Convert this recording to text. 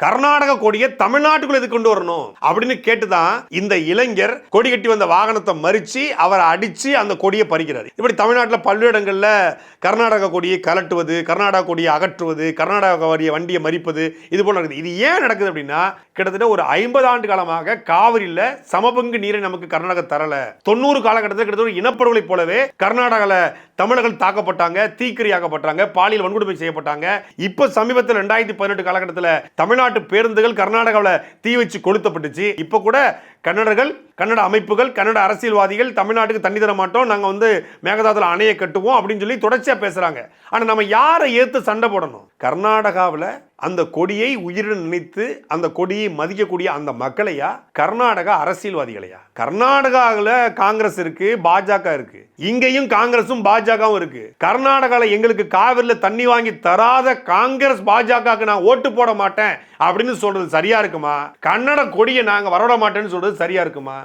கர்நாடக கொடியை தமிழ்நாட்டுக்குள்ள இது கொண்டு வரணும் அப்படின்னு கேட்டுதான் இந்த இளைஞர் கொடி கட்டி வந்த வாகனத்தை மறிச்சு அவரை அடிச்சு அந்த கொடியை பறிக்கிறார். இப்படி தமிழ்நாட்டில் பல்வேறு இடங்கள்ல கர்நாடக கொடியை கலட்டுவது, கர்நாடக கொடியை அகற்றுவது, கர்நாடக கொடியை வண்டியை மறிப்பது, இது போல நடக்குது. இது ஏன் நடக்குது அப்படின்னா, கிட்டத்தட்ட ஒரு 50 ஆண்டு காலமாக காவிரியில சமபங்கு நீரை நமக்கு கர்நாடகா தரல. 90 காலகட்டத்தில் கிட்டத்தட்ட இனப்படுகொலை போலவே கர்நாடகாவில் தமிழர்கள் தாக்கப்பட்டாங்க, தீக்கிரையாக்கப்பட்டாங்க, பாலியல் வன்கொடுமை செய்யப்பட்டாங்க. இப்ப சமீபத்தில் 2018 காலகட்டத்தில் தமிழ்நாட்டு பேருந்துகள் கர்நாடகாவில் தீ வச்சு கொளுத்தப்பட்டுச்சு. இப்ப கூட கன்னடர்கள், கன்னட அமைப்புகள், கன்னட அரசியல்வாதிகள் தமிழ்நாட்டுக்கு தண்ணி தர மாட்டோம், நாங்க மேகதாதுல அணையை கட்டுவோம் அப்படின்னு சொல்லி தொடர்ச்சியா பேசுறாங்க. ஆனா நம்ம யாரை ஏத்து சண்டை போடணும்? கர்நாடகாவில் அந்த கொடியை உயிரின் நினைத்து அந்த கொடியை மதிக்கக்கூடிய அந்த மக்களையா, கர்நாடகா அரசியல்வாதிகளையா? கர்நாடகாவில் காங்கிரஸ் இருக்கு, பாஜக இருக்கு, இங்கேயும் காங்கிரசும் பாஜகவும் இருக்கு. கர்நாடகாவில் எங்களுக்கு காவிரில தண்ணி வாங்கி தராத காங்கிரஸ் பாஜகவுக்கு நான் ஓட்டு போட மாட்டேன் அப்படின்னு சொல்றது சரியா இருக்குமா? கன்னட கொடியை நாங்க வரவிட மாட்டேன்னு சொல்றது சரியா இருக்குமா?